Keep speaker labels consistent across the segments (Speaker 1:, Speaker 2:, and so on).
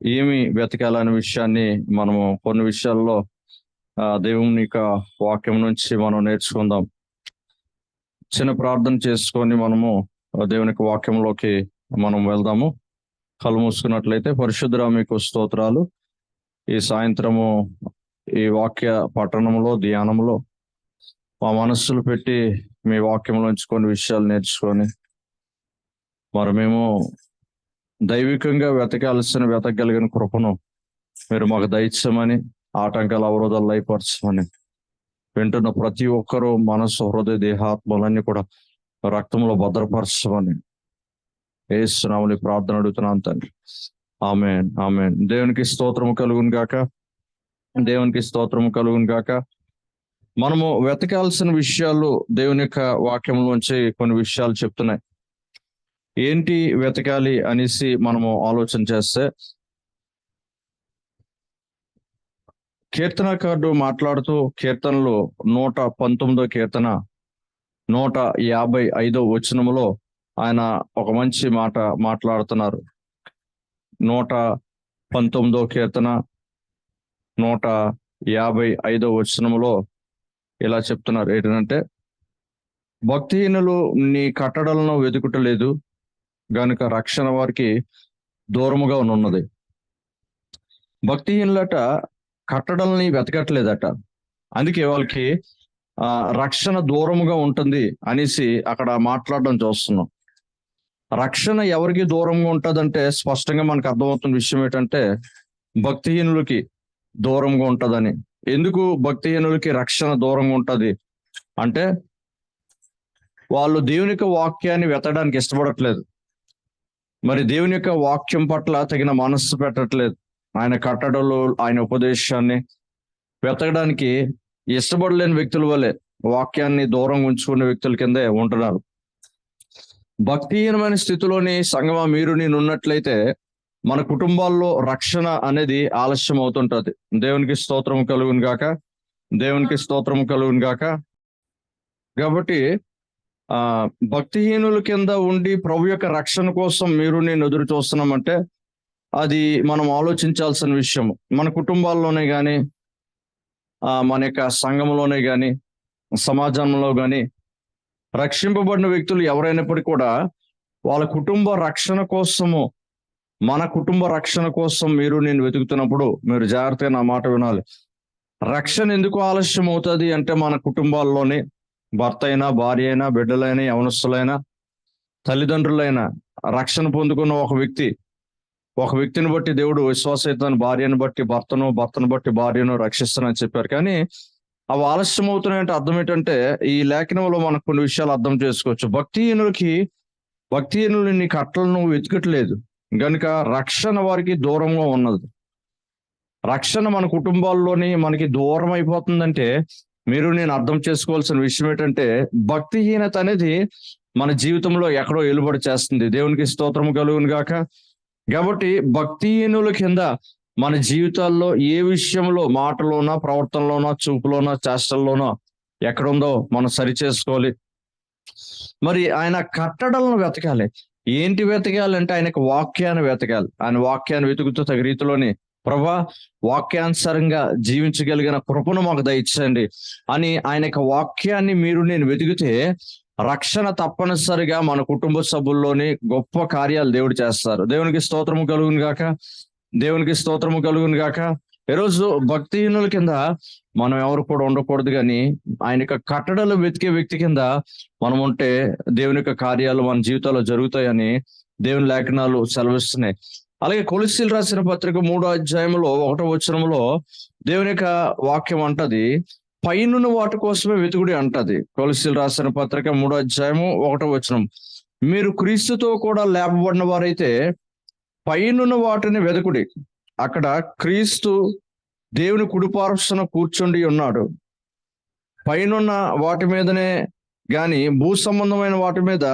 Speaker 1: ఏమి వెతకాలనే విషయాన్ని మనము కొన్ని విషయాల్లో దేవుని యొక్క వాక్యం నుంచి మనం నేర్చుకుందాం. చిన్న ప్రార్థన చేసుకొని మనము దేవుని యొక్క వాక్యంలోకి మనం వెళ్దాము. కళ్ళు మూసుకున్నట్లయితే, పరిశుద్ధుడా మీకు స్తోత్రాలు. ఈ సాయంత్రము ఈ వాక్య పఠనంలో, ధ్యానంలో మా మనస్సులు పెట్టి మీ వాక్యంలోంచి కొన్ని విషయాలు నేర్చుకొని మరి మేము దైవికంగా వెతకగలిగిన కృపను మీరు మాకు దయచేయమని, ఆటంకాల అవరోధాలు లయపరచమని, వింటున్న ప్రతి ఒక్కరూ మనస్సు, హృదయ, దేహాత్మలన్నీ కూడా రక్తంలో భద్రపరచమని యేసు నామములో ప్రార్థన అడుగుతున్నాను తండ్రి. ఆమేన్, ఆమేన్. దేవునికి స్తోత్రము కలుగును గాక, దేవునికి స్తోత్రము కలుగును గాక. మనము వెతకాల్సిన విషయాలు దేవుని యొక్క వాక్యంలోంచి కొన్ని విషయాలు చెప్తున్నాయి. ఏంటి వెతకాలి అనేసి మనము ఆలోచన చేస్తే, కీర్తనకారుడు మాట్లాడుతూ కీర్తనలు 119 కీర్తన 155 వచనములో ఆయన ఒక మంచి మాట మాట్లాడుతున్నారు. 119 కీర్తన 155 వచనములో ఇలా చెప్తున్నారు. ఏంటంటే, భక్తిహీనులు నీ కట్టడలను వెతుకుటలేదు గనుక రక్షణ వారికి దూరముగా ఉన్నది. భక్తిహీనులట కట్టడల్ని వెతకట్లేదట, అందుకే వాళ్ళకి రక్షణ దూరముగా ఉంటుంది అనేసి అక్కడ మాట్లాడడం చూస్తున్నాం. రక్షణ ఎవరికి దూరంగా ఉంటుందంటే స్పష్టంగా మనకు అర్థమవుతున్న విషయం ఏంటంటే, భక్తిహీనులకి దూరంగా ఉంటుందని. ఎందుకు భక్తిహీనులకి రక్షణ దూరంగా ఉంటుంది అంటే, వాళ్ళు దేవుని యొక్క వాక్యాన్ని వెతకడానికి ఇష్టపడట్లేదు. మరి దేవుని యొక్క వాక్యం పట్ల తగిన మనస్సు పెట్టట్లేదు. ఆయన కట్టడలు, ఆయన ఉపదేశాన్ని వెతకడానికి ఇష్టపడలేని వ్యక్తుల వలె వాక్యాన్ని దూరం ఉంచుకునే వ్యక్తుల కిందే ఉంటున్నారు. భక్తిహీనమైన స్థితిలోని సంగమా మీరు నేను ఉన్నట్లయితే మన కుటుంబాల్లో రక్షణ అనేది ఆలస్యం అవుతుంటది. దేవునికి స్తోత్రము కలుగును గాక, దేవునికి స్తోత్రము కలుగును గాక. కాబట్టి భక్తిహీనుల కింద ఉండి ప్రభు యొక్క రక్షణ కోసం మీరు నేను ఎదురు చూస్తున్నామంటే అది మనం ఆలోచించాల్సిన విషయం. మన కుటుంబాల్లోనే కానీ, మన యొక్క సంఘంలోనే కానీ, సమాజంలో కానీ రక్షింపబడిన వ్యక్తులు ఎవరైనప్పటికీ కూడా వాళ్ళ కుటుంబ రక్షణ కోసము, మన కుటుంబ రక్షణ కోసం మీరు నేను వెతుకుతున్నప్పుడు మీరు జాగ్రత్తగా నా మాట వినాలి. రక్షణ ఎందుకు ఆలస్యం అవుతుంది అంటే, మన కుటుంబాల్లోనే భర్త అయినా, భార్య అయినా, బిడ్డలైనా, యవనస్తులైనా, తల్లిదండ్రులైనా రక్షణ పొందుకున్న ఒక వ్యక్తిని బట్టి దేవుడు విశ్వాసయుతమైన భార్యను బట్టి భర్తను బట్టి భార్యను రక్షిస్తానని చెప్పారు. కానీ అవి ఆలస్యం అవుతున్నాయంటే అర్థం ఏంటంటే, ఈ లేఖనంలో మనకు కొన్ని విషయాలు అర్థం చేసుకోవచ్చు. భక్తిహీనులు నీ కట్టలను వెతుకట్లేదు గనుక రక్షణ వారికి దూరంగా ఉన్నది. రక్షణ మన కుటుంబాల్లోని మనకి దూరం అయిపోతుందంటే మీరు నేను అర్థం చేసుకోవాల్సిన విషయం ఏంటంటే, భక్తిహీనత అనేది మన జీవితంలో ఎక్కడో ఎలుబడి చేస్తుంది. దేవునికి స్తోత్రము కలుగును గాక. కాబట్టి భక్తిహీనుల కింద మన జీవితాల్లో ఏ విషయంలో, మాటలోనా, ప్రవర్తనలోనా, చూపులోనా, చేష్టల్లోనో ఎక్కడుందో మనం సరి చేసుకోవాలి. మరి ఆయన కట్టడలను వెతకాలి. ఏంటి వెతకాలి అంటే, ఆయనకు వాక్యాన్ని వెతకాలి. ఆయన వాక్యాన్ని వెతుకుతూ తగిన రీతిలోని ప్రభా వాక్యానుసారంగా జీవించగలిగిన కృపను మాకు దయచేయండి అని ఆయన యొక్క వాక్యాన్ని మీరు నేను వెతికితే రక్షణ తప్పనిసరిగా మన కుటుంబ సభ్యుల్లోని గొప్ప కార్యాలు దేవుడు చేస్తారు. దేవునికి స్తోత్రము కలుగును గాక, దేవునికి స్తోత్రము కలుగును గాక. ఈరోజు భక్తిహీనుల కింద మనం ఎవరు కూడా ఉండకూడదు, కానీ ఆయన యొక్క కట్టడలు వెతికే వ్యక్తి కింద మనం ఉంటే దేవుని యొక్క కార్యాలు మన జీవితాల్లో జరుగుతాయని దేవుని లేఖనాలు సెలవిస్తున్నాయి. అలాగే కొలస్సీలు రాసిన పత్రిక 3వ అధ్యాయంలో 1వ వచనంలో దేవుని యొక్క వాక్యం అంటది, పైనున్న వాటి కోసమే వెతుకుడి అంటది. కొలస్సీలు రాసిన పత్రిక 3వ అధ్యాయము 1వ వచనం, మీరు క్రీస్తుతో కూడా లేపబడిన వారైతే పైనున్న వాటిని వెతుకుడి. అక్కడ క్రీస్తు దేవుని కుడిపార్శ్వన కూర్చుండి ఉన్నాడు. పైనున్న వాటి మీదనే గాని భూ సంబంధమైన వాటి మీద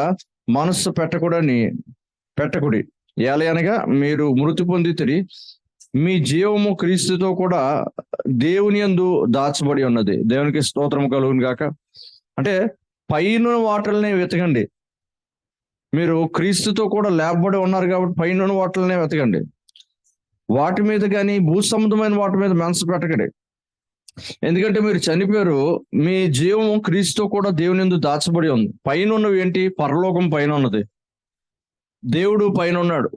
Speaker 1: మనస్సు పెట్టకుడి. ఏలయనగా మీరు మృతి పొందితిరి, మీ జీవము క్రీస్తుతో కూడా దేవుని యందు దాచబడి ఉన్నది. దేవునికి స్తోత్రము కలుగును గాక. అంటే పైన వాటిల్ని వెతకండి. మీరు క్రీస్తుతో కూడా లేపబడి ఉన్నారు కాబట్టి పైన వాటినే వెతకండి. వాటి మీద కానీ భూ సంబంధమైన వాటి మీద మనసు పెట్టకండి. ఎందుకంటే మీరు చనిపోయారు, మీ జీవం క్రీస్తుతో కూడా దేవుని యందు దాచబడి ఉంది. పైన ఉన్నవి ఏంటి? పరలోకం పైన ఉన్నది, దేవుడు పైన ఉన్నాడు.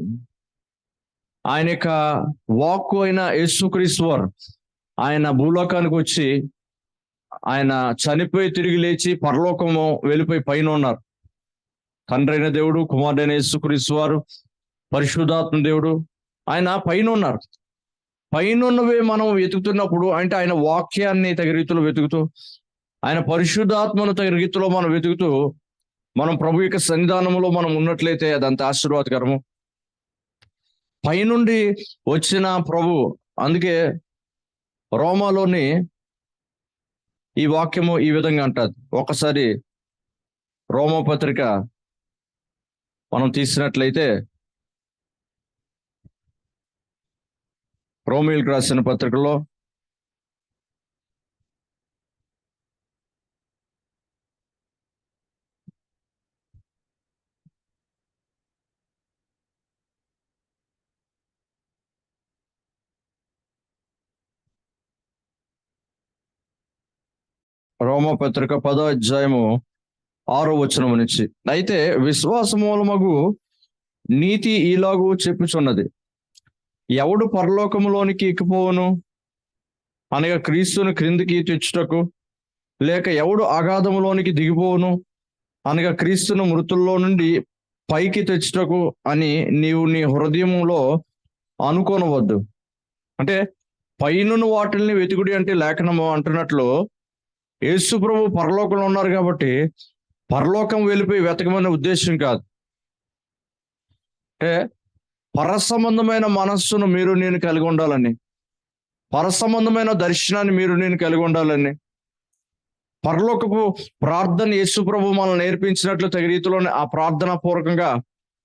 Speaker 1: ఆయన యొక్క వాక్కు అయిన యేసుక్రీస్తు వారు ఆయన భూలోకానికి వచ్చి ఆయన చనిపోయి తిరిగి లేచి పరలోకము వెళ్ళిపోయి పైన ఉన్నారు. తండ్రి అయిన దేవుడు, కుమారుడైన యేసుక్రీస్తు వారు, పరిశుద్ధాత్మ దేవుడు ఆయన పైన ఉన్నారు. పైన ఉన్నవే మనం వెతుకుతున్నప్పుడు, అంటే ఆయన వాక్యాన్ని తగిన రీతిలో వెతుకుతూ, ఆయన పరిశుద్ధాత్మను తగిన రీతిలో మనం వెతుకుతూ మనం ప్రభు యొక్క సన్నిధానంలో మనం ఉన్నట్లయితే అదంత ఆశీర్వాదకరము. పైనుండి వచ్చిన ప్రభు. అందుకే రోమాలోని ఈ వాక్యము ఈ విధంగా అంటది. ఒకసారి రోమపత్రిక మనం తీసినట్లయితే, రోమీయులకు రాసిన పత్రికలో రోమపత్రిక 10వ అధ్యాయము 6వ వచనం నుంచి, అయితే విశ్వాస మూలమగు నీతి ఈలాగు చెప్పుచున్నది, ఎవడు పరలోకములోనికి ఎక్కిపోవును అనగా క్రీస్తును క్రిందికి తెచ్చుటకు, లేక ఎవడు అగాధములోనికి దిగిపోవును అనగా క్రీస్తును మృతుల్లో నుండి పైకి తెచ్చుటకు అని నీవు నీ హృదయములో అనుకోనవద్దు. అంటే పైనున్న వాటిల్ని వెతుకుడి అంటే లేఖనము అంటున్నట్లు యేసు ప్రభు పరలోకంలో ఉన్నారు కాబట్టి పరలోకం వెళ్ళిపోయి వెతకమనే ఉద్దేశం కాదు. అంటే పరసంబంధమైన మనస్సును మీరు నేను కలిగి ఉండాలని, పరసంబంధమైన దర్శనాన్ని మీరు నేను కలిగి ఉండాలని, పరలోకపు ప్రార్థన యేసు ప్రభు మనల్ని నేర్పించినట్లు తగిన రీతిలోనే ఆ ప్రార్థన పూర్వకంగా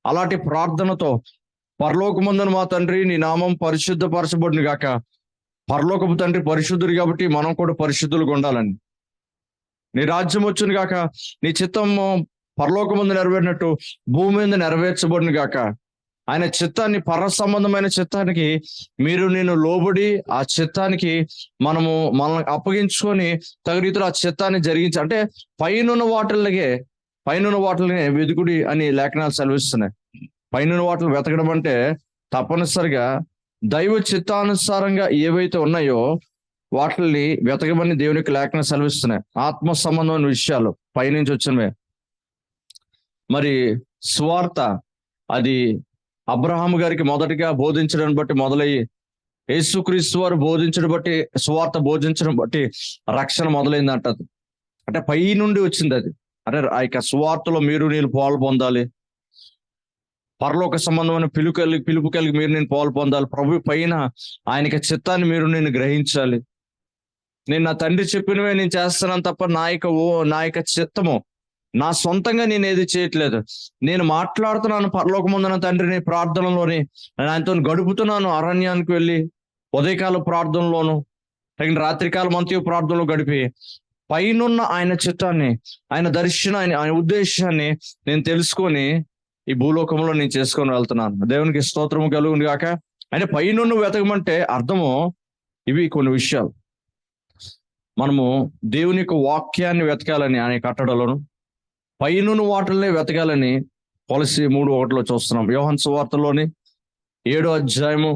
Speaker 1: అలాంటి ప్రార్థనతో, పరలోకమందున మా తండ్రి నీ నామం పరిశుద్ధపరచబడును గాక, పరలోకపు తండ్రి పరిశుద్ధుడు కాబట్టి మనం కూడా పరిశుద్ధులుగా ఉండాలని, నీ రాజ్యం వచ్చును గాక, నీ చిత్తము పరలోకమందు నెరవేరినట్టు భూమి మీద నెరవేర్చబడును గాక. ఆయన చిత్తాన్ని, పర సంబంధమైన చిత్తానికి మీరు నేను లోబడి ఆ చిత్తానికి మనల్ని అప్పగించుకొని తగిన రీతిలో ఆ చిత్తాన్ని జరిగించి, అంటే పైనున్న వాటిల్ని వెతుకుడి అని లేఖనాలు సెలవిస్తున్నాయి. పైనున్న వాటిని వెతకడం అంటే తప్పనిసరిగా దైవ చిత్తానుసారంగా ఏవైతే ఉన్నాయో వాటిని వెతకమని దేవునికి లేఖనం సెలవిస్తున్నాయి. ఆత్మ సంబంధమైన విషయాలు పైనుంచి వచ్చినవే. మరి సువార్త అది అబ్రహాము గారికి మొదటిగా బోధించడం బట్టి మొదలయ్యి, యేసుక్రీస్తు వారు బోధించడం బట్టి, సువార్త బోధించడం బట్టి రక్షణ మొదలైంది అంటది. అంటే పై నుండి వచ్చింది అది. అంటే ఆ యొక్క సువార్తలో మీరు నేను పాలు పొందాలి, పరలోక సంబంధమైన పిలుపు కలిగి మీరు నేను పాలు పొందాలి, ప్రభు పైన ఆయనకి చిత్తాన్ని మీరు నేను గ్రహించాలి. నేను నా తండ్రి చెప్పినవే నేను చేస్తున్నాను తప్ప నా యొక్క చిత్తము నా సొంతంగా నేను ఏది చేయట్లేదు. నేను మాట్లాడుతున్నాను పరలోకమందున తండ్రిని ప్రార్థనలోని, నేను ఆయనతో గడుపుతున్నాను. అరణ్యానికి వెళ్ళి ఉదయకాల ప్రార్థనలోను తగిన రాత్రికాల మంత్య ప్రార్థనలో గడిపి పైనున్న ఆయన చిత్తాన్ని, ఆయన దర్శనాన్ని, ఆయన ఉద్దేశాన్ని నేను తెలుసుకొని ఈ భూలోకంలో నేను చేసుకొని వెళ్తున్నాను. దేవునికి స్తోత్రము కలుగును గాక. అంటే పైనున్న వెతకమంటే అర్థము ఇవి కొన్ని విషయాలు. మనము దేవుని యొక్క వాక్యాన్ని వెతకాలని ఆయన కట్టడలను, పైనున్న వాటిల్ని వెతకాలని కొలస్సీ 3:1 చూస్తున్నాం. యోహాను సువార్తలోని 7వ అధ్యాయము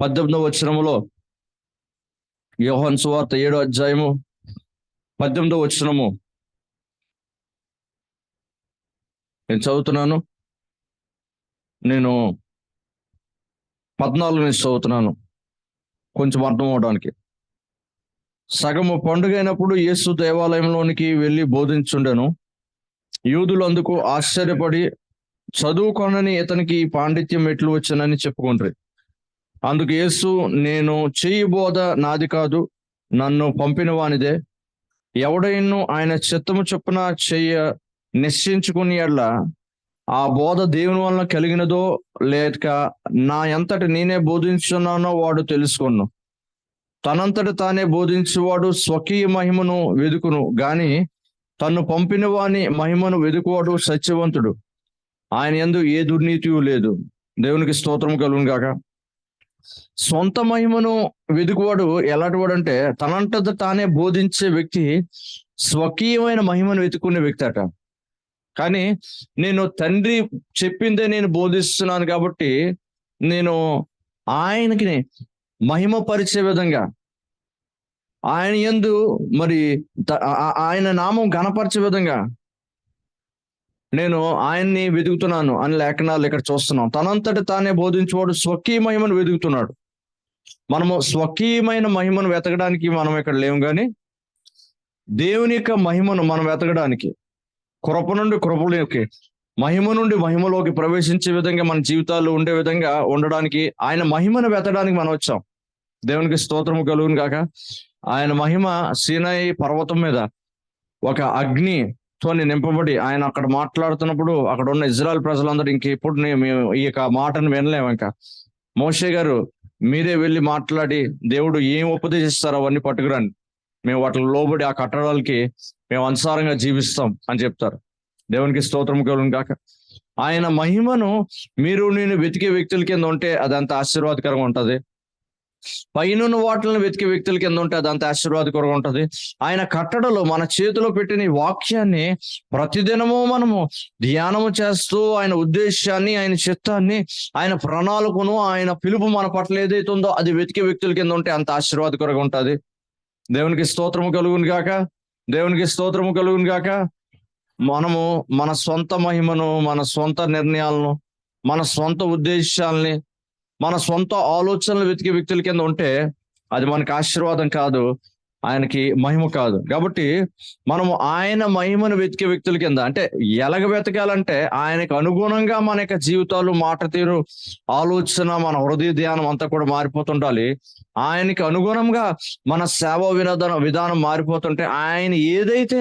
Speaker 1: 18వ వచనములో, యోహాను సువార్త 7వ అధ్యాయము 18వ వచనము నేను చదువుతున్నాను. నేను 14 నుంచి చదువుతున్నాను కొంచెం అర్థం అవడానికి. సగము పండుగ అయినప్పుడు యేసు దేవాలయంలోనికి వెళ్ళి బోధించుండెను. యూదులు అందుకు ఆశ్చర్యపడి చదువుకొనని ఇతనికి పాండిత్యం ఎట్లు వచ్చనని చెప్పుకుంటారు. అందుకు యేసు, నేను చెయ్యి బోధ నాది కాదు, నన్ను పంపిన వానిదే. ఎవడైనా ఆయన చిత్తము చొప్పున చెయ్య నిశ్చయించుకుని ఎడ్ల ఆ బోధ దేవుని వలన కలిగినదో లేక నా ఎంతటి నేనే బోధించున్నానో వాడు తెలుసుకును. తనంతట తానే బోధించేవాడు స్వకీయ మహిమను వెదుకును గాని తన్ను పంపిన వాని మహిమను వెదుకువాడు సత్యవంతుడు. ఆయన యందు ఏ దుర్నీతియు లేదు. దేవునికి స్తోత్రం కలుగును గాక. సొంత మహిమను వెదుకువాడు ఎలాంటి వాడు అంటే, తనంతట తానే బోధించే వ్యక్తి స్వకీయమైన మహిమను వెతుకునే వ్యక్తి అట. కానీ నేను తండ్రి చెప్పిందే నేను బోధిస్తున్నాను కాబట్టి నేను ఆయనకి మహిమ పరిచే విధంగా, ఆయన యందు మరి ఆయన నామం ఘనపరిచే విధంగా నేను ఆయన్ని వెతుకుతున్నాను అని లేఖనాలు ఇక్కడ చూస్తున్నాం. తనంతట తానే బోధించేవాడు స్వకీయ మహిమను వెతుకుతున్నాడు. మనము స్వకీయమైన మహిమను వెతకడానికి మనం ఇక్కడ లేము, కానీ దేవుని యొక్క మహిమను మనం వెతకడానికి, కృప నుండి కృపలోకి, మహిమ నుండి మహిమలోకి ప్రవేశించే విధంగా మన జీవితాలు ఉండే విధంగా ఉండడానికి, ఆయన మహిమను వెతకడానికి మనం వచ్చాం. దేవునికి స్తోత్రము కలుగును గాక. ఆయన మహిమ సీనాయి పర్వతం మీద ఒక అగ్నితోని నింపబడి ఆయన అక్కడ మాట్లాడుతున్నప్పుడు అక్కడ ఉన్న ఇజ్రాయెల్ ప్రజలందరూ ఇంకెప్పుడు మేము ఈ యొక్క మాటను వినలేము. ఇంకా మోషే గారు మీరే వెళ్ళి మాట్లాడి దేవుడు ఏం ఉపదేశిస్తారో అవన్నీ పట్టుకురండి, మేము వాటిని లోబడి ఆ కట్టడాలకి మేము అనుసారంగా జీవిస్తాం అని చెప్తారు. దేవునికి స్తోత్రం కలుగును గాక. ఆయన మహిమను మీరు నేను వెతికే వ్యక్తుల కింద ఉంటే అదంత ఆశీర్వాదకరంగా ఉంటది. పైనున్న వాటిని వెతికే వ్యక్తుల కింద ఉంటే అదంత ఆశీర్వాదకరంగా ఉంటది. ఆయన కట్టడలో మన చేతిలో పెట్టిన ఈ వాక్యాన్ని ప్రతిదినము మనము ధ్యానము చేస్తూ ఆయన ఉద్దేశాన్ని, ఆయన చిత్తాన్ని, ఆయన ప్రణాళికను, ఆయన పిలుపు మన పట్ల ఏదైతే ఉందో అది వెతికే వ్యక్తుల కింద ఉంటే అంత ఆశీర్వాదకరంగా ఉంటది. దేవునికి స్తోత్రము కలుగును గాక. దేవునికి స్తోత్రము కలుగును గాక. మనము మన సొంత మహిమను, మన సొంత నిర్ణయాలను, మన సొంత ఉద్దేశాలని, మన సొంత ఆలోచనలు వెతికే వ్యక్తుల కింద ఉంటే అది మనకి ఆశీర్వాదం కాదు, ఆయనకి మహిమ కాదు. కాబట్టి మనము ఆయన మహిమను వెతికే వ్యక్తుల కింద, అంటే ఎలాగ వెతకాలంటే ఆయనకు అనుగుణంగా మన యొక్క జీవితాలు, మాట తీరు, ఆలోచన, మన హృదయ ధ్యానం అంతా కూడా మారిపోతుండాలి. ఆయనకి అనుగుణంగా మన సేవా విధానం మారిపోతుంటే ఆయన ఏదైతే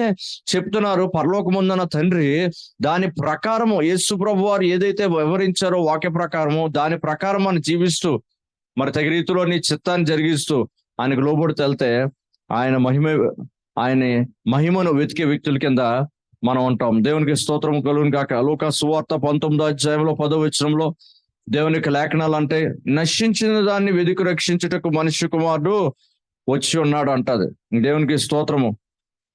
Speaker 1: చెప్తున్నారో పరలోకముందున్న తండ్రి దాని ప్రకారము యేసు ప్రభు వారు ఏదైతే వివరించారో వాక్య ప్రకారము దాని ప్రకారం మనం జీవిస్తూ మరి తగిన రీతిలో నీ చిత్తాన్ని జరిగిస్తూ ఆయనకు లోబడి వెళ్తే ఆయన మహిమను వెతికే వ్యక్తుల కింద మనం ఉంటాం. దేవునికి స్తోత్రం కలుగును గాక. లూకా సువార్త 19వ అధ్యాయంలో 10వ వచనంలో దేవుని యొక్క లేఖనాలు అంటే, నశించిన దాన్ని వెదికి రక్షించుటకు మనిషి కుమారుడు వచ్చి ఉన్నాడు అంటది. దేవునికి స్తోత్రము.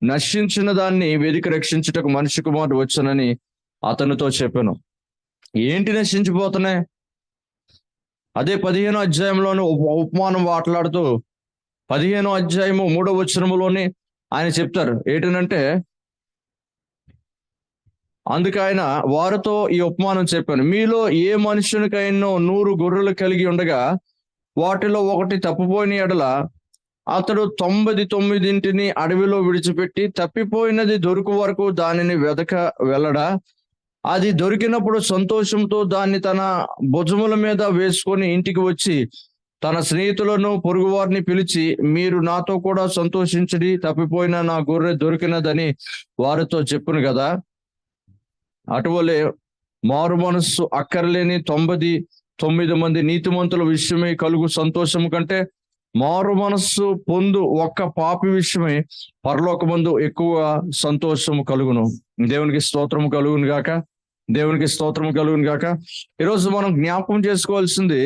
Speaker 1: నశించిన దాన్ని వెదికి రక్షించుటకు మనిషి కుమారుడు వచ్చునని అతనితో చెప్పాను. ఏంటి నశించిపోతున్నాయి? అదే 15వ అధ్యాయంలోని ఉపమానం మాట్లాడుతూ 15వ అధ్యాయము 3వ వచనములోని ఆయన చెప్తారు ఏంటనంటే, అందుకు ఆయన వారితో ఈ ఉపమానం చెప్పాను, మీలో ఏ మనుషునికైనా 100 గొర్రెలు కలిగి ఉండగా వాటిలో ఒకటి తప్పిపోయిన ఎడల అతడు 99 అడవిలో విడిచిపెట్టి తప్పిపోయినది దొరుకు వరకు దానిని వెదక వెళ్ళడా? అది దొరికినప్పుడు సంతోషంతో దాన్ని తన భుజముల మీద వేసుకొని ఇంటికి వచ్చి తన స్నేహితులను, పొరుగువారిని పిలిచి, మీరు నాతో కూడా సంతోషించడి, తప్పిపోయిన నా గొర్రె దొరికినదని వారితో చెప్పును కదా. అటువలే మారు మనస్సు అక్కర్లేని 99 మంది నీతిమంతుల విషయమై కలుగు సంతోషం కంటే మారు మనస్సు పొందు ఒక్క పాపి విషయమై పరలోకమందు ఎక్కువ సంతోషము కలుగును. దేవునికి స్తోత్రము కలుగును గాక. దేవునికి స్తోత్రము కలుగును గాక. ఈరోజు మనం జ్ఞాపకం చేసుకోవాల్సింది,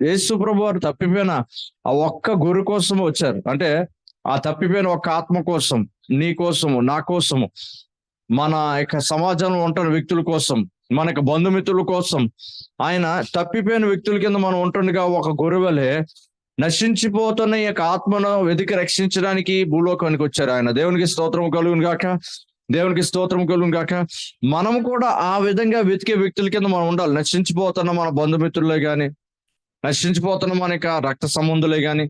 Speaker 1: యేసు ప్రభు వారు తప్పిపోయిన ఆ ఒక్క గొర్రె కోసం వచ్చారు. అంటే ఆ తప్పిపోయిన ఒక్క ఆత్మ కోసం, నీ కోసము, నా కోసము, మన యొక్క సమాజంలో ఉంటున్న వ్యక్తుల కోసం, మన యొక్క బంధుమిత్రుల కోసం ఆయన తప్పిపోయిన వ్యక్తుల కింద మనం ఉంటుండగా ఒక గొర్రె వలె నశించిపోతున్న ఈ యొక్క ఆత్మను వెతికి రక్షించడానికి భూలోకానికి వచ్చారు ఆయన. దేవునికి స్తోత్రం కలుగును గాక. దేవునికి స్తోత్రం కలుగును గాక. మనం కూడా ఆ విధంగా వెతికే వ్యక్తుల కింద మనం ఉండాలి. నశించిపోతున్న మన బంధుమిత్రులే కానీ, నశించిపోతున్న మన యొక్క రక్త సంబంధులే కానీ,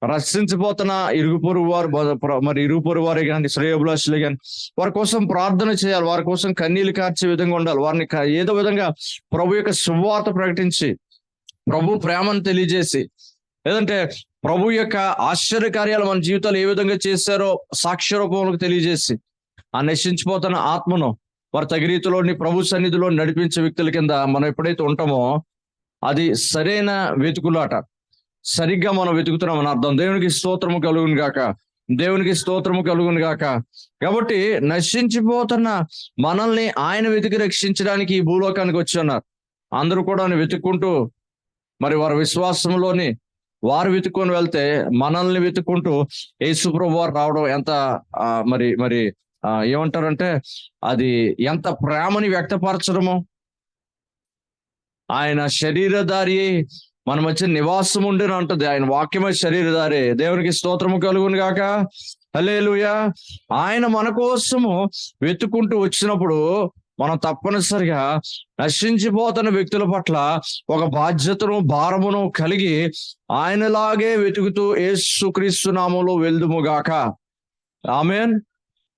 Speaker 1: రక్షించిపోతున్న ఇరుగు పొరుగు వారే కానీ, శ్రేయోభిలాషులే కానీ, వారి కోసం ప్రార్థన చేయాలి. వారి కోసం కన్నీళ్లు కార్చే విధంగా ఉండాలి. వారిని ఏదో విధంగా ప్రభు యొక్క శుభవార్త ప్రకటించి, ప్రభు ప్రేమను తెలియజేసి, లేదంటే ప్రభు యొక్క ఆశ్చర్య కార్యాలు మన జీవితాలు ఏ విధంగా చేశారో సాక్ష్య రూపంలో తెలియజేసి ఆ నశించిపోతున్న ఆత్మను వారి తగిన రీతిలోని ప్రభు సన్నిధిలో నడిపించే వ్యక్తుల కింద మనం ఎప్పుడైతే ఉంటామో అది సరైన వెతుకులాట. సరిగ్గా మనం వెతుకుతున్నామని అర్థం. దేవునికి స్తోత్రము కలుగును గాక. దేవునికి స్తోత్రము కలుగును గాక. కాబట్టి నశించిపోతున్న మనల్ని ఆయన వెతికి రక్షించడానికి ఈ భూలోకానికి వచ్చి ఉన్నారు. అందరూ కూడా వెతుక్కుంటూ మరి వారి విశ్వాసంలోని వారు వెతుక్కొని వెళ్తే మనల్ని వెతుక్కుంటూ యేసు ప్రభువు వారు రావడం ఎంత మరి మరి ఏమంటారంటే అది ఎంత ప్రేమని వ్యక్తపరచడము. ఆయన శరీరధారి మన మధ్య నివాసం ఉండిన అంటది. ఆయన వాక్యమే శరీరధారి. దేవునికి స్తోత్రము కలుగును గాక. హల్లెలూయా. ఆయన మన కోసము వెతుక్కుంటూ వచ్చినప్పుడు మనం తప్పనిసరిగా నశించిపోతున్న వ్యక్తుల పట్ల ఒక బాధ్యతను భారమును కలిగి ఆయనలాగే వెతుకుతూ యేసుక్రీస్తు నామములో వెళ్దుము గాక. ఆమేన్,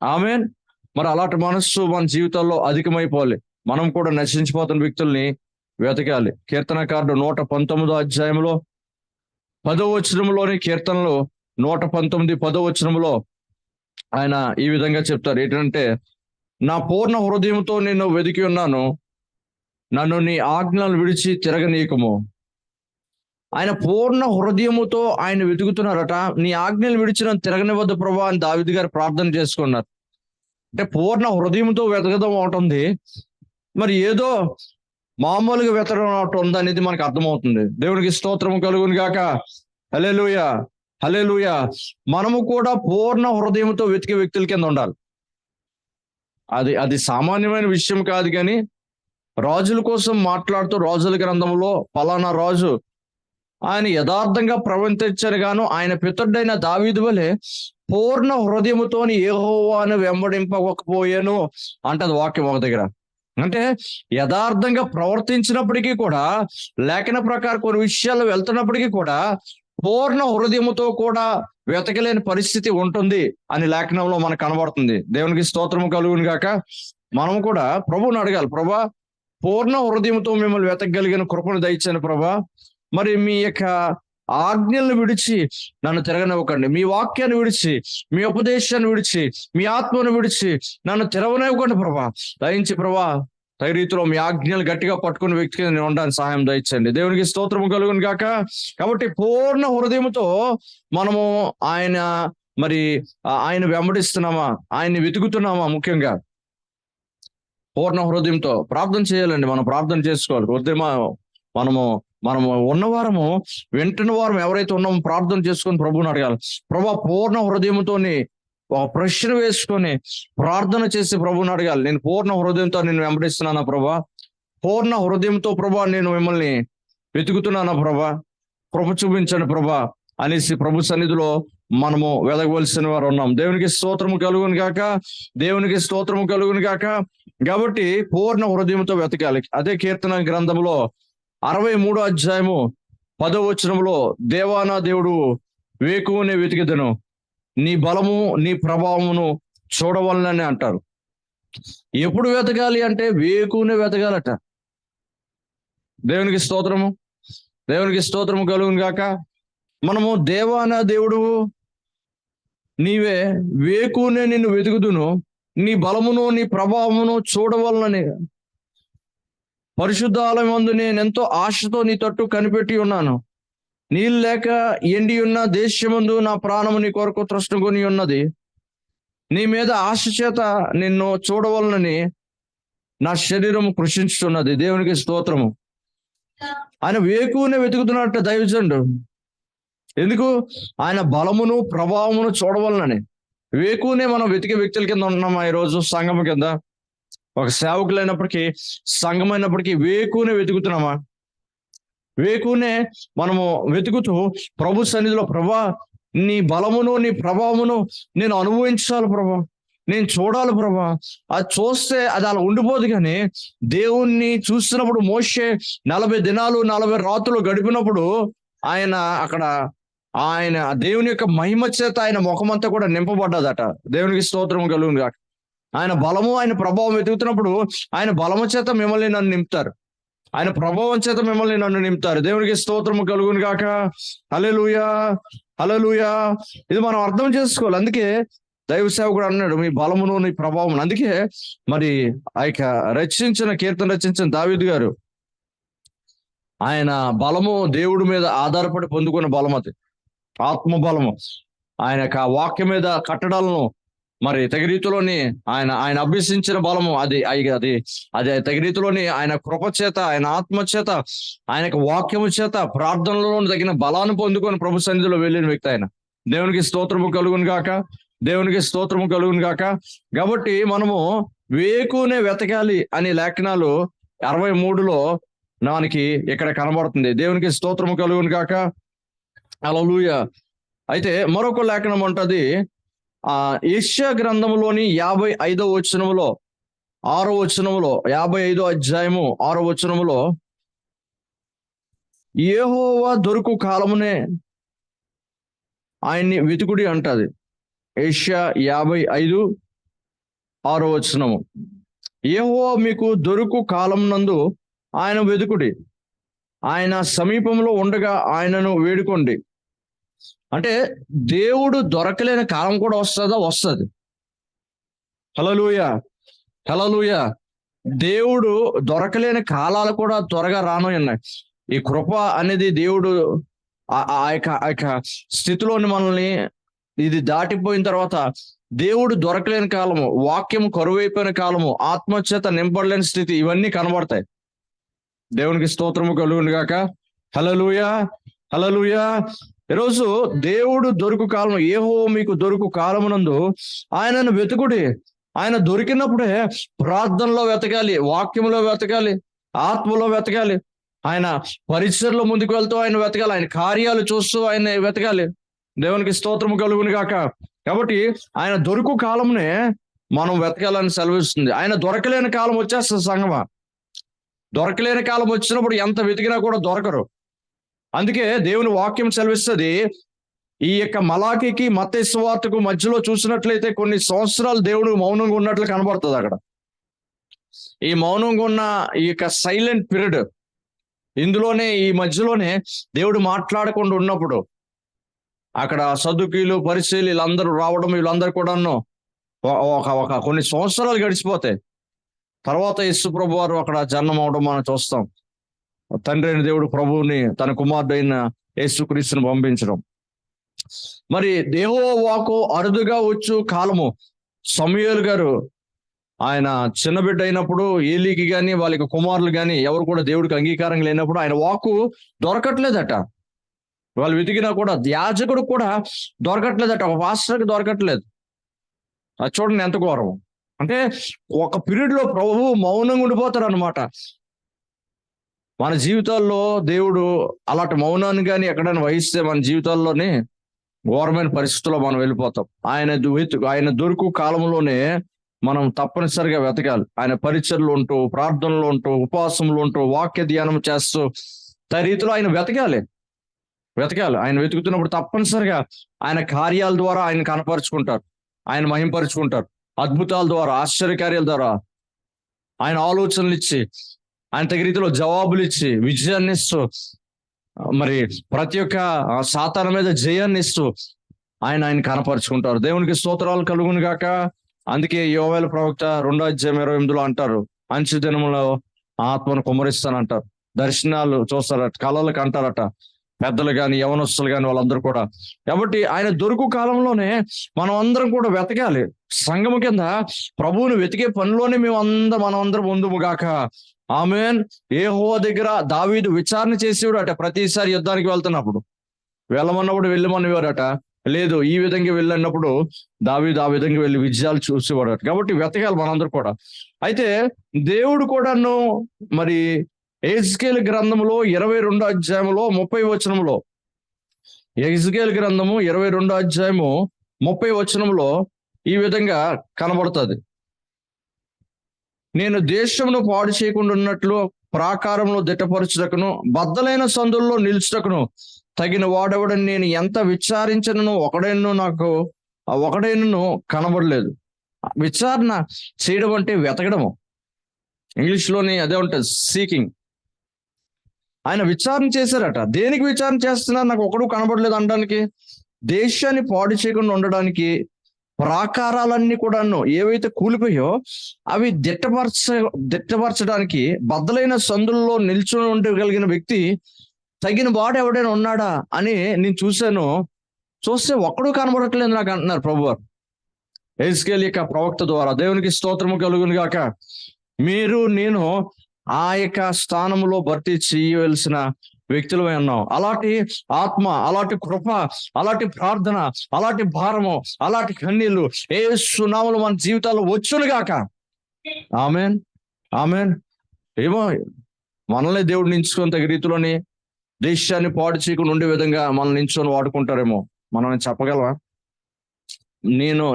Speaker 1: ఆమేన్. మరి అలాంటి మనస్సు మన జీవితాల్లో అధికమైపోవాలి. మనం కూడా నశించిపోతున్న వ్యక్తుల్ని వెతకాలి. కీర్తనకారుడు 119 అధ్యాయంలో 10వ వచనంలోని కీర్తనలు 119 10వ వచనంలో ఆయన ఈ విధంగా చెప్తారు. ఏంటంటే, నా పూర్ణ హృదయంతో నిన్ను వెతికి ఉన్నాను, నన్ను నీ ఆజ్ఞలు విడిచి తిరగనీయకము. ఆయన పూర్ణ హృదయముతో ఆయన వెతుకుతున్నారట. నీ ఆజ్ఞలు విడిచి నన్ను తిరగనివద్దు ప్రభువా అని దావీదు గారు ప్రార్థన చేసుకున్నారు. అంటే పూర్ణ హృదయంతో వెతకడం ఉంటుంది, మరి ఏదో మామూలుగా వెతకడం ఒకటి ఉంది అనేది మనకు అర్థమవుతుంది. దేవునికి స్తోత్రము కలుగును గాక. హల్లెలూయా, హల్లెలూయా. మనము కూడా పూర్ణ హృదయంతో వెతికే వ్యక్తుల కింద ఉండాలి. అది సామాన్యమైన విషయం కాదు. కానీ రాజుల కోసం మాట్లాడుతూ రాజుల గ్రంథంలో పలానా రాజు ఆయన యథార్థంగా ప్రవర్తించను గాను ఆయన పితరుడైన దావీదు వలె పూర్ణ హృదయముతోని యెహోవాను వెంబడింపకపోయాను అంటది వాక్యం ఒక దగ్గర. అంటే యథార్థంగా ప్రవర్తించినప్పటికీ కూడా, లేఖన ప్రకారం కొన్ని విషయాలు వెళ్తున్నప్పటికీ కూడా పూర్ణ హృదయముతో కూడా వెతకలేని పరిస్థితి ఉంటుంది అని లేఖనంలో మనకు కనబడుతుంది. దేవునికి స్తోత్రము కలుగును గాక. మనం కూడా ప్రభువుని అడగాలి, ప్రభా పూర్ణ హృదయంతో మిమ్మల్ని వెతకగలిగిన కృపను దయచేయండి ప్రభా. మరి మీ యొక్క ఆజ్ఞలను విడిచి నన్ను తిరగనివ్వకండి. మీ వాక్యాన్ని విడిచి, మీ ఉపదేశాన్ని విడిచి, మీ ఆత్మను విడిచి నన్ను తిరగనివ్వకండి ప్రభా. దయించి ప్రభా రీతిలో మీ ఆజ్ఞలు గట్టిగా పట్టుకుని వ్యక్తికి నేను ఉండడానికి సహాయం దయచండి. దేవునికి స్తోత్రము కలుగును గాక. కాబట్టి పూర్ణ హృదయంతో మనము ఆయన వెంబడిస్తున్నామా, ఆయన్ని వెతుకుతున్నామా? ముఖ్యంగా పూర్ణ హృదయంతో ప్రార్థన చేయాలండి. మనం ప్రార్థన చేసుకోవాలి. మనము ఉన్నవారము వింటున్న వారం ఎవరైతే ఉన్నామో ప్రార్థన చేసుకొని ప్రభువుని అడగాలి. ప్రభా పూర్ణ హృదయంతోని ఒక ప్రశ్న వేసుకొని ప్రార్థన చేసి ప్రభువుని అడగాలి. నేను పూర్ణ హృదయంతో నేను వెంబడిస్తున్నానా ప్రభా? పూర్ణ హృదయంతో ప్రభా నేను మిమ్మల్ని వెతుకుతున్నానా ప్రభా? కృప చూపించండి ప్రభా అనేసి ప్రభు సన్నిధిలో మనము వెదగవలసిన వారు ఉన్నాం. దేవునికి స్తోత్రము కలుగును గాక. దేవునికి స్తోత్రము కలుగును గాక. కాబట్టి పూర్ణ హృదయంతో వెతకాలి. అదే కీర్తన గ్రంథంలో 63వ అధ్యాయము 10వ వచనంలో, దేవానా దేవుడు వేకువనే వెతికిదను, నీ బలము నీ ప్రభావమును చూడవలనని అంటారు. ఎప్పుడు వెతకాలి అంటే వేకువనే వెతకాలట. దేవునికి స్తోత్రము, దేవునికి స్తోత్రము కలుగును గాక. మనము దేవానా దేవుడు నీవే వేకువనే నిన్ను వెతుకుదును, నీ బలమును నీ ప్రభావమును చూడవలనని. పరిశుద్ధ ఆలయం యందు నేను ఎంతో ఆశతో నీ తట్టు కనిపెట్టి ఉన్నాను. నీళ్ళు లేక ఎండి ఉన్న దేశమందు నా ప్రాణము నీ కొరకు తృష్ణగొని ఉన్నది. నీ మీద ఆశ చేత నిన్ను చూడవలనని నా శరీరము కృషించుతున్నది. దేవునికి స్తోత్రము. ఆయన వేకువనే వెతుకుతున్నట్టు దైవజనుడు. ఎందుకు? ఆయన బలమును ప్రభావమును చూడవలనని. వేకువనే మనం వెతికే వ్యక్తుల కింద ఉంటున్నామా ఈరోజు? సంఘం కింద ఒక సేవకులైనప్పటికీ, సంఘమైనప్పటికీ వేకువనే వెతుకుతున్నామా? వేకునే మనము వెతుకుతూ ప్రభు సన్నిధిలో, ప్రభా నీ బలమును నీ ప్రభావమును నేను అనుభవించాలి ప్రభా, నేను చూడాలి ప్రభా. అది చూస్తే అది అలా ఉండిపోదు. కానీ దేవుణ్ణి చూస్తున్నప్పుడు మోషే 40 దినాలు 40 రాత్రులు గడిపినప్పుడు ఆయన దేవుని యొక్క మహిమ చేత ఆయన ముఖమంతా కూడా నింపబడ్డదట. దేవునికి స్తోత్రం కలుగును గాక. ఆయన బలము ఆయన ప్రభావం వెతుకుతున్నప్పుడు ఆయన బలము చేత మిమ్మల్ని నన్ను నింపుతారు, ఆయన ప్రభావం చేత మిమ్మల్ని నన్ను నింపుతారు. దేవునికి స్తోత్రము కలుగును గాక. హల్లెలూయా, హల్లెలూయా. ఇది మనం అర్థం చేసుకోవాలి. అందుకే దైవ సేవకుడు అన్నాడు, మీ బలమును నీ ప్రభావం. అందుకే మరి ఆ యొక్క కీర్తన రచించిన దావీదు గారు, ఆయన బలము దేవుడి మీద ఆధారపడి పొందుకున్న బలం, అది ఆత్మ బలము. ఆయన యొక్క వాక్యం మీద కట్టడాలను మరి తగి రీతిలోని ఆయన ఆయన అభ్యసించిన బలము అది అది అది తగి రీతిలోని ఆయన కృప చేత, ఆయన ఆత్మ చేత, ఆయనకు వాక్యము చేత, ప్రార్థనలో తగిన బలాన్ని పొందుకొని ప్రభు సన్నిధిలో వెళ్ళిన వ్యక్తి ఆయన. దేవునికి స్తోత్రము కలుగును గాక, దేవునికి స్తోత్రము కలుగును గాక. కాబట్టి మనము వేకునే వెతకాలి అనే లేఖనాలు 63లో మనకి ఇక్కడ కనబడుతుంది. దేవునికి స్తోత్రము కలుగును గాక. హల్లెలూయా. అయితే మరొక లేఖనం అంటది యెషయా గ్రంథములోని 55వ వచనములో 6వ వచనములో 55వ అధ్యాయము 6వ వచనములో యెహోవా దొరుకు కాలమునే ఆయన్ని వెతుకుడి అంటది. యెషయా 55 6వ వచనము, యెహోవా మీకు దొరుకు కాలం నందు ఆయన వెతుకుడి, ఆయన సమీపంలో ఉండగా ఆయనను వేడుకోండి. అంటే దేవుడు దొరకలేని కాలం కూడా వస్తుంది. హల్లెలూయా, హల్లెలూయా. దేవుడు దొరకలేని కాలాలు కూడా త్వరగా రానున్నాయి. ఈ కృప అనేది దేవుడు ఆ యొక్క స్థితిలోని మనల్ని ఇది దాటిపోయిన తర్వాత దేవుడు దొరకలేని కాలము, వాక్యం కరువైపోయిన కాలము, ఆత్మచేత నింపడలేని స్థితి, ఇవన్నీ కనబడతాయి. దేవునికి స్తోత్రము కలుగును గాక. హల్లెలూయా, హల్లెలూయా. ఈరోజు దేవుడు దొరుకు కాలం, యెహోవా మీకు దొరుకు కాలమునందు ఆయనను వెతుకుడి. ఆయన దొరికినప్పుడే ప్రార్థనలో వెతకాలి, వాక్యంలో వెతకాలి, ఆత్మలో వెతకాలి, ఆయన పరిచర్లో ముందుకు వెళ్తూ ఆయన వెతకాలి, ఆయన కార్యాలు చూస్తూ ఆయన వెతకాలి. దేవునికి స్తోత్రము కలుగును గాక. కాబట్టి ఆయన దొరుకు కాలంనే మనం వెతకాలని సెలవిస్తుంది. ఆయన దొరకలేని కాలం వచ్చేస్తుంది సంగమా. దొరకలేని కాలం వచ్చినప్పుడు ఎంత వెతికినా కూడా దొరకరు. అందుకే దేవుని వాక్యం సెలవిస్తుంది. ఈ యొక్క మలాకీకి మత్తయి సువార్తకు మధ్యలో చూసినట్లయితే కొన్ని సంవత్సరాలు దేవుడు మౌనంగా ఉన్నట్లు కనబడుతుంది. అక్కడ ఈ మౌనంగా ఉన్న ఈ యొక్క సైలెంట్ పీరియడ్, ఇందులోనే ఈ మధ్యలోనే దేవుడు మాట్లాడకుండా ఉన్నప్పుడు అక్కడ సదుకీలు, పరిశీలు వీళ్ళందరూ రావడం, వీళ్ళందరూ కూడాను ఒక కొన్ని సంవత్సరాలు గడిచిపోతాయి. తర్వాత యేసు ప్రభు వారు అక్కడ జన్మం అవడం మనం చూస్తాం. తండ్రి అయిన దేవుడు ప్రభువుని తన కుమారుడైన యేసుక్రీస్తుని పంపించడం. మరి యెహోవా వాక్కు అరుదుగా వచ్చు కాలము. సమూయేలు గారు ఆయన చిన్న బిడ్డ అయినప్పుడు ఏలీకి కానీ వాళ్ళకి కుమారులు కానీ ఎవరు కూడా దేవుడికి అంగీకారం లేనప్పుడు ఆయన వాక్కు దొరకట్లేదట. వాళ్ళు వెతికినా కూడా యాజకుడు కూడా దొరకట్లేదట, ఒక పాస్టర్కి దొరకట్లేదు. అది చూడండి ఎంత ఘోరం. అంటే ఒక పీరియడ్ లో ప్రభువు మౌనంగా ఉండిపోతారు అనమాట. మన జీవితాల్లో దేవుడు అలాంటి మౌనాన్ని కానీ ఎక్కడైనా వహిస్తే మన జీవితాల్లోనే ఘోరమైన పరిస్థితుల్లో మనం వెళ్ళిపోతాం. ఆయన దొరుకు కాలంలోనే మనం తప్పనిసరిగా వెతకాలి. ఆయన పరిచర్లు ఉంటూ, ప్రార్థనలు ఉంటూ, ఉపవాసంలో ఉంటూ, వాక్య ధ్యానం చేస్తూ రీతిలో ఆయన వెతకాలి. ఆయన వెతుకుతున్నప్పుడు తప్పనిసరిగా ఆయన కార్యాల ద్వారా ఆయన కనపరుచుకుంటారు, ఆయన మహింపరుచుకుంటారు. అద్భుతాల ద్వారా, ఆశ్చర్యకార్యాల ద్వారా ఆయన ఆలోచనలు ఇచ్చి, ఆయన తగిన రీతిలో జవాబులు ఇచ్చి, విజయాన్ని ఇస్తూ, మరి ప్రతి ఒక్క సాతాను మీద జయాన్ని ఇస్తూ ఆయన కనపరుచుకుంటారు. దేవునికి స్తోత్రాలు కలుగును గాక. అందుకే యోవేలు ప్రవక్త 2:28 అంటారు, అంచు దినములో ఆత్మను కుమ్మరిస్తానంటారు. దర్శనాలు చూస్తారట, కళలకు అంటారట పెద్దలు కానీ యవనస్తులు కానీ వాళ్ళందరూ కూడా. కాబట్టి ఆయన దొరుకు కాలంలోనే మనం అందరం కూడా వెతకాలి. సంఘము కింద ప్రభువుని వెతికే పనిలోనే మనం అందరం ముందుము గాక. ఆమేన్. యెహోవా దగ్గర దావీదు విచారణ చేసేవాడు అట. ప్రతిసారి యుద్ధానికి వెళ్తున్నప్పుడు వెళ్ళమన్నప్పుడు వెళ్ళమనేవారట. లేదు, ఈ విధంగా వెళ్ళినప్పుడు దావీదు ఆ విధంగా వెళ్ళి విజయాలు చూసేవాడట. కాబట్టి వెతకాలి మనందరూ కూడా. అయితే దేవుడు కూడాను మరి యెహెజ్కేలు గ్రంథములో 22వ అధ్యాయములో 30వ వచనములో, యెహెజ్కేలు గ్రంథము 22వ అధ్యాయము 30వ వచనములో ఈ విధంగా కనబడుతుంది. నేను దేశమును పాడు చేయకుండా ఉన్నట్లు ప్రాకారంలో దిట్టపరచుటకును బద్దలైన సందుల్లో నిలుచుటకును తగిన వాడెవడని నేను ఎంత విచారించను ఒకడైనను కనబడలేదు. విచారణ చేయడం అంటే వెతకడము. ఇంగ్లీష్లోని అదే ఉంటుంది, సీకింగ్. ఆయన విచారణ చేశారట. దేనికి విచారణ చేస్తున్నారు? నాకు ఒకడు కనబడలేదు అనడానికి. దేశాన్ని పాడు చేయకుండా ఉండడానికి ప్రాకారాలన్నీ కూడాను ఏవైతే కూలిపోయో అవి దిట్టపరచడానికి బద్దలైన సందుల్లో నిల్చొని ఉండగలిగిన వ్యక్తి తగిన వాడు ఎవడైనా ఉన్నాడా అని నేను చూశాను. చూస్తే ఒక్కడూ కనబడట్లేదు నాకు అంటున్నారు ప్రభువారు యెహెజ్కేలు యొక్క ప్రవక్త ద్వారా. దేవునికి స్తోత్రము కలుగును గాక. మీరు నేను ఆ యొక్క స్థానంలో భర్తీ చేయవలసిన వ్యక్తులమై ఉన్నాం. అలాంటి ఆత్మ, అలాంటి కృప, అలాంటి ప్రార్థన, అలాంటి భారము, అలాంటి కన్నీళ్లు యేసు నామములో మన జీవితాల్లో వచ్చును గాక. ఆమేన్, ఆమేన్. ఏమో మనల్ని దేవుడు నించుకొని తగిన రీతిలోని దేశాన్ని పాడు చేయకుండా ఉండే విధంగా మనల్ని నించుకొని వాడుకుంటారేమో. మనం చెప్పగలవా?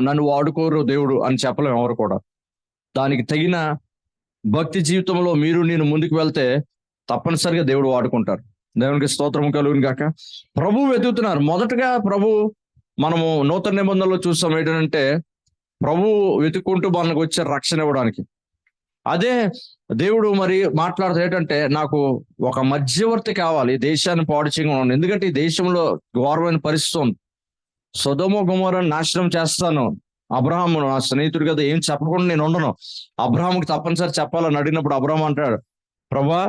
Speaker 1: నన్ను వాడుకోరు దేవుడు అని చెప్పలేము ఎవరు కూడా. దానికి తగిన భక్తి జీవితంలో మీరు నేను ముందుకు వెళ్తే తప్పనిసరిగా దేవుడు వాడుకుంటారు. దేవునికి స్తోత్రం కలుగును గాక. ప్రభు వెతుకుతున్నారు. మొదటగా మనము నూతన నిబంధనలో చూస్తాం ఏంటంటే ప్రభు వెతుక్కుంటూ మనకు వచ్చే రక్షణ ఇవ్వడానికి. అదే దేవుడు మరి మాట్లాడుతూ ఏంటంటే నాకు ఒక మధ్యవర్తి కావాలి దేశాన్ని పాడు చేయకుండా. ఎందుకంటే ఈ దేశంలో ఘోరమైన పరిస్థితి ఉంది. సొదొమ గొమొర్రాను నాశనం చేస్తాను. అబ్రహాము నా స్నేహితుడు కదా, ఏం చెప్పకుండా నేను ఉండను. అబ్రహాముకి తప్పనిసరి చెప్పాలని అడిగినప్పుడు అబ్రహాం అంటాడు, ప్రభా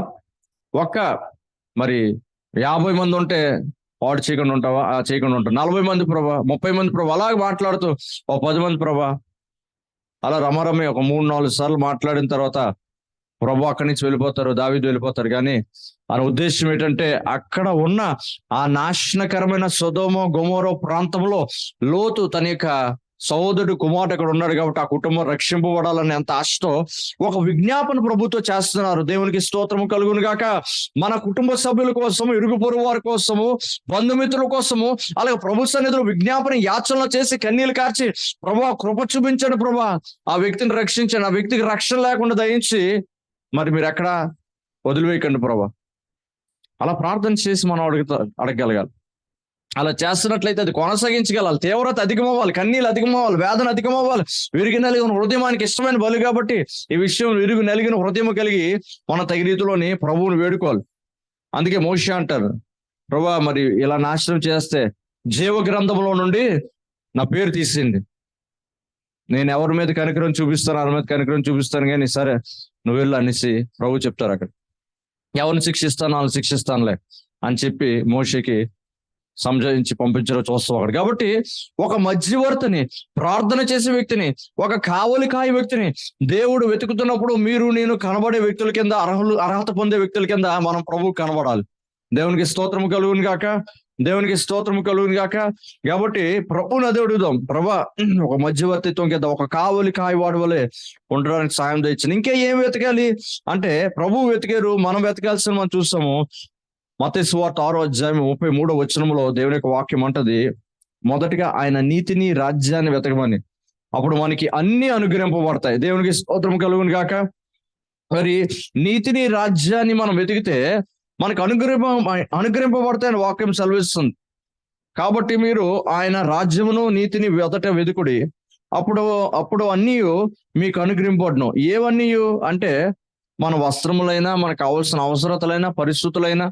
Speaker 1: మరి 50 మంది ఉంటే పాడు చేయకుండా ఉంటావా? చేయకుండా ఉంటావు. 40 మంది ప్రభా, 30 మంది ప్రభా, అలాగే మాట్లాడుతూ 10 మంది ప్రభా, అలా రమరమే ఒక 3-4 సార్లు మాట్లాడిన తర్వాత ప్రభు అక్కడి నుంచి వెళ్ళిపోతారు, దావీదు వెళ్ళిపోతారు. కానీ ఆ ఉద్దేశం ఏంటంటే అక్కడ ఉన్న ఆ నాశనకరమైన సొదొమ గొమొర్రా ప్రాంతంలో లోతు తన యొక్క సహోదరుడు కుమారుడు అక్కడ ఉన్నాడు కాబట్టి ఆ కుటుంబం రక్షింపబడాలని ఎంత ఆశతో ఒక విజ్ఞాపన ప్రభుతో చేస్తున్నారు. దేవునికి స్తోత్రము కలుగును గాక. మన కుటుంబ సభ్యుల కోసము, ఇరుగు పొరుగు వారి కోసము, బంధుమిత్రుల కోసము, అలాగే ప్రభు సన్నిధిలో విజ్ఞాపన యాచనలు చేసి కన్నీళ్లు కార్చి ప్రభా కృప చూపించండి ప్రభా, ఆ వ్యక్తిని రక్షించండి, ఆ వ్యక్తికి రక్షణ లేకుండా దయించి మరి మీరు ఎక్కడ వదిలివేయకండి ప్రభా. అలా ప్రార్థన చేసి మనం అడగగలగాలి. అలా చేస్తున్నట్లయితే అది కొనసాగించగలాలి. తీవ్రత అధికమవ్వాలి, కన్నీళ్ళు అధికమవ్వాలి, వేదన అధికమవ్వాలి. విరిగి నలిగిన హృదయానికి ఇష్టమైన బలి కాబట్టి ఈ విషయం విరిగి నలిగిన హృదయం కలిగి మన తగిన రీతిలోని ప్రభువుని వేడుకోవాలి. అందుకే మోషే అంటారు, ప్రభా మరి ఇలా నాశనం చేస్తే జీవ గ్రంథంలో నుండి నా పేరు తీసింది. నేను ఎవరి మీద కనికరం చూపిస్తాను, ఎవరి మీద కనికరం చూపిస్తాను, కానీ సరే నువ్వు వెళ్ళు అనేసి ప్రభు చెప్తారు. అక్కడ ఎవరిని శిక్షిస్తాను వాళ్ళని శిక్షిస్తానులే అని చెప్పి మోషేకి సంజయించి పంపించడం చూస్తాం అక్కడ. కాబట్టి ఒక మధ్యవర్తిని, ప్రార్థన చేసే వ్యక్తిని, ఒక కావలికాయ వ్యక్తిని దేవుడు వెతుకుతున్నప్పుడు మీరు నేను కనబడే వ్యక్తుల కింద, అర్హత పొందే వ్యక్తుల కింద మనం ప్రభువు కనబడాలి. దేవునికి స్తోత్రము కలుగును గాక. దేవునికి స్తోత్రము కలుగును గాక. కాబట్టి ప్రభువుని అడుగుదాం, ప్రభా ఒక మధ్యవర్తిత్వం కింద ఒక కావలి కాయవాడు వలె ఉండడానికి సాయం తెచ్చింది. ఇంకా ఏం వెతకాలి అంటే ప్రభువు వెతికారు, మనం వెతకాల్సిన మనం చూస్తాము. మత్తయి సువార్త 6:33 దేవుని యొక్క వాక్యం అంటది, మొదటిగా ఆయన నీతిని రాజ్యాన్ని వెతకమని, అప్పుడు మనకి అన్ని అనుగ్రహింపబడతాయి. దేవునికి స్తోత్రం కలుగును గాక. మరి నీతిని రాజ్యాన్ని మనం వెతికితే మనకు అనుగ్రహింపబడతాయని వాక్యం సెలవిస్తుంది. కాబట్టి మీరు ఆయన రాజ్యమును నీతిని వెతుకుడి, అప్పుడు అన్నీ మీకు అనుగ్రహింపబడును. ఏవన్నీ అంటే మన వస్త్రములైనా, మనకు కావాల్సిన అవసరతలైనా, పరిస్థితులైనా,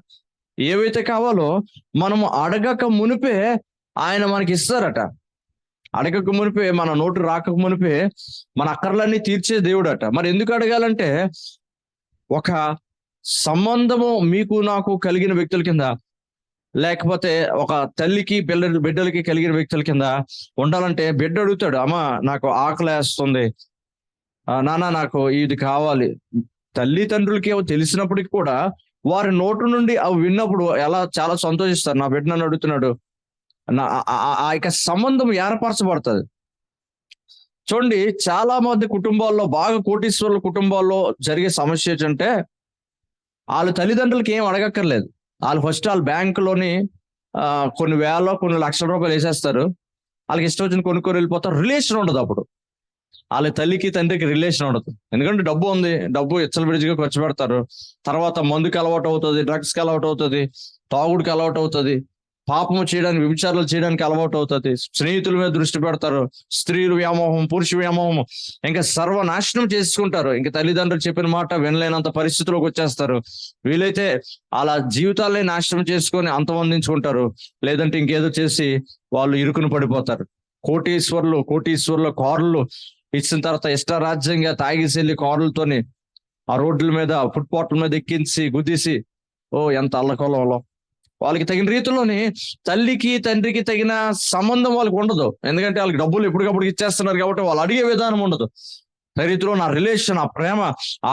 Speaker 1: ఏవైతే కావాలో మనము అడగక మునిపే ఆయన మనకి ఇస్తారట. అడగక మునిపే, మన నోటు రాక మునిపే మన అక్కర్లన్నీ తీర్చే దేవుడట. మరి ఎందుకు అడగాలంటే ఒక సంబంధము మీకు నాకు కలిగిన వ్యక్తుల కింద, లేకపోతే ఒక తల్లికి బిడ్డలకి కలిగిన వ్యక్తుల కింద ఉండాలంటే బిడ్డ అడుగుతాడు, అమ్మా నాకు ఆకలి వేస్తుంది, నాన్న నాకు ఇది కావాలి. తల్లిదండ్రులకి తెలిసినప్పటికీ కూడా వారి నోటు నుండి అవి విన్నప్పుడు చాలా సంతోషిస్తారు. నా బిడ్డ నన్ను అడుగుతున్నాడు, ఆ యొక్క సంబంధం ఏర్పరచబడుతుంది. చూడండి, చాలా మంది కుటుంబాల్లో, బాగా కోటీశ్వరుల కుటుంబాల్లో జరిగే సమస్య ఏంటంటే వాళ్ళ తల్లిదండ్రులకి ఏం అడగక్కర్లేదు. వాళ్ళు ఫస్ట్ వాళ్ళ బ్యాంకులోని కొన్ని వేల కొన్ని లక్షల రూపాయలు వేసేస్తారు. వాళ్ళకి ఇష్టం వచ్చిన కొనుక్కొని వెళ్ళిపోతారు. రిలేషన్ ఉండదు. అప్పుడు వాళ్ళ తల్లికి తండ్రికి రిలేషన్ ఉండదు. ఎందుకంటే డబ్బు ఉంది, డబ్బు విచ్చలవిడిగా ఖర్చు పెడతారు. తర్వాత మందుకి అలవాటు అవుతుంది, డ్రగ్స్కి అలవాటు అవుతుంది, తాగుడికి అలవాటు అవుతుంది, పాపము చేయడానికి, విచారాలు చేయడానికి అలవాటు అవుతుంది, స్నేహితుల మీద దృష్టి పెడతారు, స్త్రీలు వ్యామోహం, పురుష వ్యామోహం, ఇంకా సర్వనాశనం చేసుకుంటారు. ఇంకా తల్లిదండ్రులు చెప్పిన మాట వినలేనంత పరిస్థితిలోకి వచ్చేస్తారు. వీలైతే అలా జీవితాలనే నాశనం చేసుకొని అంతమందించుకుంటారు. లేదంటే ఇంకేదో చేసి వాళ్ళు ఇరుకును పడిపోతారు. కోటీశ్వరుల కార్లు ఇచ్చిన తర్వాత ఇష్టారాజ్యంగా తాగిసెళ్ళి కార్లతోని ఆ రోడ్ల మీద, ఫుట్పాత్ల మీద ఎక్కించి గుద్దేసి ఎంత అల్లకొలంలో వాళ్ళకి తగిన రీతిలోని తల్లికి తండ్రికి తగిన సంబంధం వాళ్ళకి ఉండదు. ఎందుకంటే వాళ్ళకి డబ్బులు ఎప్పటికప్పుడు ఇచ్చేస్తున్నారు కాబట్టి వాళ్ళు అడిగే విధానం ఉండదు. రీతిలో నా రిలేషన్, ఆ ప్రేమ,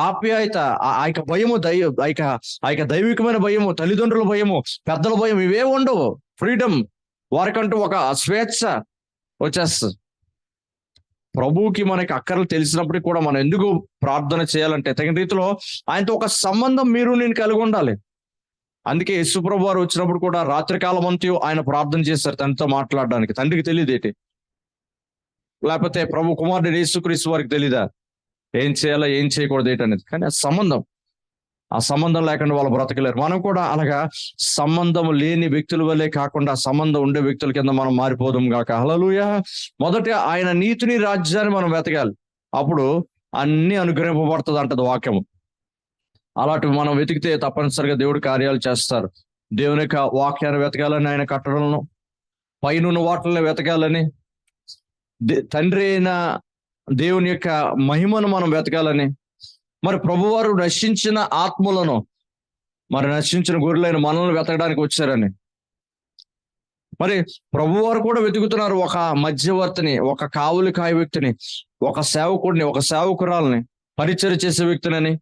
Speaker 1: ఆప్యాయత, ఆ యొక్క భయము, ఆ యొక్క దైవికమైన భయము, తల్లిదండ్రుల భయము, పెద్దల భయం, ఇవే ఉండవు. ఫ్రీడమ్, వారికంటూ ఒక స్వేచ్ఛ వచ్చేస్తుంది. ప్రభువుకి మనకి అక్కర్లు తెలిసినప్పటికీ కూడా మనం ఎందుకు ప్రార్థన చేయాలంటే తగిన రీతిలో ఆయనతో ఒక సంబంధం మీరు నేను కలిగి ఉండాలి. అందుకే యేసుప్రభు వారు వచ్చినప్పుడు కూడా రాత్రికాలం అంతా ఆయన ప్రార్థన చేశారు తండ్రితో మాట్లాడడానికి. తండ్రికి తెలియదు ఏంటి, లేకపోతే ప్రభు కుమారుడు యేసుక్రీస్తు వారికి తెలీదా ఏం చేయాలో ఏం చేయకూడదు ఏంటనేది. కానీ ఆ సంబంధం లేకుండా వాళ్ళు బ్రతకలేరు. మనం కూడా అలాగా సంబంధం లేని వ్యక్తుల వల్లే కాకుండా సంబంధం ఉండే వ్యక్తుల కింద మనం మారిపోదాం గాక. హల్లెలూయా. మొదట ఆయన నీతిని, రాజ్యాన్ని మనం వెతకాలి, అప్పుడు అన్ని అనుగ్రహింపబడుతుంది అంటది వాక్యము. అలాంటివి మనం వెతికితే తప్పనిసరిగా దేవుడు కార్యాలు చేస్తారు. దేవుని యొక్క వాక్యాన్ని వెతకాలని, ఆయన కట్టడలను, పైనున్న వాటిని వెతకాలని, తండ్రి అయిన దేవుని యొక్క మహిమను మనం వెతకాలని, మరి ప్రభువారు నశించిన ఆత్మలను, మరి నశించిన గొర్రెలైన మనల్ని వెతకడానికి వచ్చారని, మరి ప్రభువారు కూడా వెతుకుతున్నారు ఒక మధ్యవర్తిని, ఒక కావులి కాయ వ్యక్తిని, ఒక సేవకుడిని, ఒక సేవకురాలని, పరిచర్య చేసే వ్యక్తిని.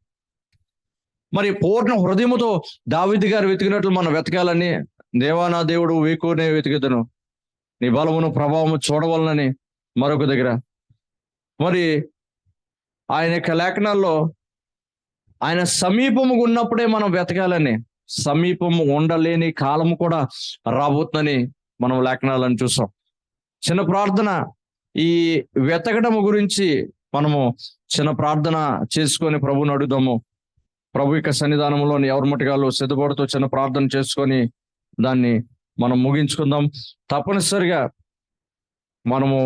Speaker 1: మరి పూర్ణ హృదయముతో దావీదు గారు వెతికినట్లు మనం వెతకాలని, దేవా నా దేవుడు వేకునే వెతికిదను, నీ బలమును ప్రభావము చూడవలనని మరొక దగ్గర. మరి ఆయన యొక్క లేఖనాల్లో ఆయన సమీపము ఉన్నప్పుడే మనం వెతకాలని, సమీపము ఉండలేని కాలము కూడా రాబోతుందని మనం లేఖనాలను చూసాం. చిన్న ప్రార్థన, ఈ వెతకడం గురించి మనము చిన్న ప్రార్థన చేసుకొని ప్రభువుని అడుగుదాము. ప్రభు యొక్క సన్నిధానంలోని ఎవరి మటుగాలు సిద్ధపడుతూ చిన్న ప్రార్థన చేసుకొని దాన్ని మనం ముగించుకుందాం. తప్పనిసరిగా మనము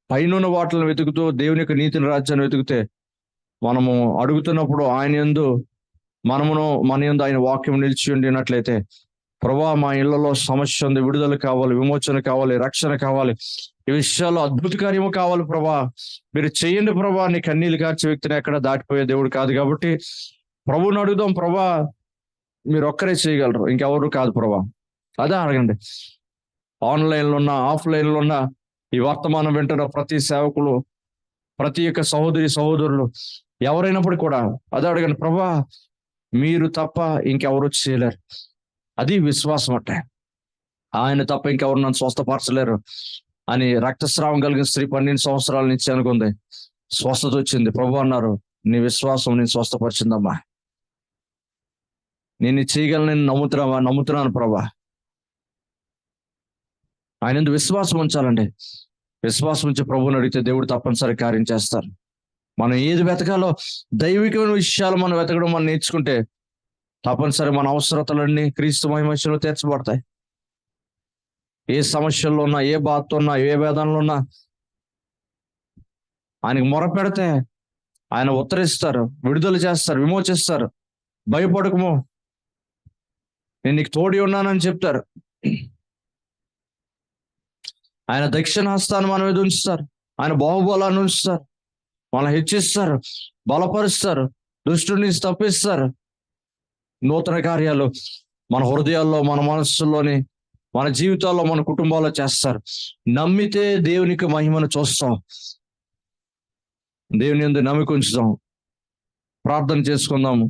Speaker 1: పైనున్న వాటిని వెతుకుతూ దేవుని యొక్క నీతిని, రాజ్యాన్ని వెతుకుతే, మనము అడుగుతున్నప్పుడు ఆయన యందు మన యందు ఆయన వాక్యం నిలిచి ఉండినట్లయితే, ప్రభా మా ఇళ్లలో సమస్య ఉంది, విడుదల కావాలి, విమోచన కావాలి, రక్షణ కావాలి, ఈ విషయాల్లో అద్భుత కార్యము కావాలి ప్రభా, మీరు చేయండి ప్రభా. నీ కన్నీళ్ళు కార్చే వ్యక్తిని ఎక్కడ దాటిపోయే దేవుడు కాదు కాబట్టి ప్రభువుని అడుగుదాం. ప్రభా మీరు ఒక్కరే చేయగలరు, ఇంకెవరు కాదు ప్రభా. అదే అడగండి. ఆన్లైన్లో ఉన్న, ఆఫ్లైన్లో ఉన్న, ఈ వర్తమానం వింటున్న ప్రతి సేవకులు, ప్రతి ఒక్క సహోదరి సహోదరులు ఎవరైనప్పుడు కూడా అదే అడగండి. ప్రభా మీరు తప్ప ఇంకెవరు చేయలేరు. అది విశ్వాసం అంటే. ఆయన తప్ప ఇంకెవరు నన్ను స్వస్థపరచలేరు అని రక్తస్రావం కలిగిన స్త్రీ 12 సంవత్సరాల నుంచి అనుకుంది, స్వస్థత వచ్చింది. ప్రభు అన్నారు, నీ విశ్వాసం నేను స్వస్థపరిచిందమ్మా, నేను చేయగలను, నమ్ముతున్నాను ప్రభా. ఆయన విశ్వాసం ఉంచాలండి. విశ్వాసం ఉంచి ప్రభువుని అడిగితే దేవుడు తప్పనిసరి కార్యం చేస్తారు. మనం ఏది వెతకాలో దైవికమైన విషయాలు మనం వెతకడం మనం నేర్చుకుంటే తప్పనిసరి మన అవసరతలన్నీ క్రీస్తు మహిమలో తీర్చబడతాయి. ఏ సమస్యల్లో ఉన్నా, ఏ బాధతో ఉన్నా, ఏ వేదనలో ఉన్నా ఆయనకు మొర పెడితే ఆయన ఉత్తరిస్తారు, విడుదల చేస్తారు, విమోచిస్తారు. భయపడకము, నేను నీకు తోడి ఉన్నానని చెప్తారు. ఆయన దక్షిణ హస్తాన్ని మన మీద ఉంచుతారు, ఆయన బాహుబలాన్ని ఉంచుతారు, మనల్ని హెచ్చిస్తారు, బలపరుస్తారు, దుష్టుని తప్పిస్తారు. నూతన కార్యాలు మన హృదయాల్లో, మన మనస్సుల్లోని, మన జీవితాల్లో, మన కుటుంబాల్లో చేస్తారు. నమ్మితే దేవునికి మహిమను చూస్తాం. దేవుని యందు నమ్మిక ఉంచుతాం. ప్రార్థన చేసుకుందాము.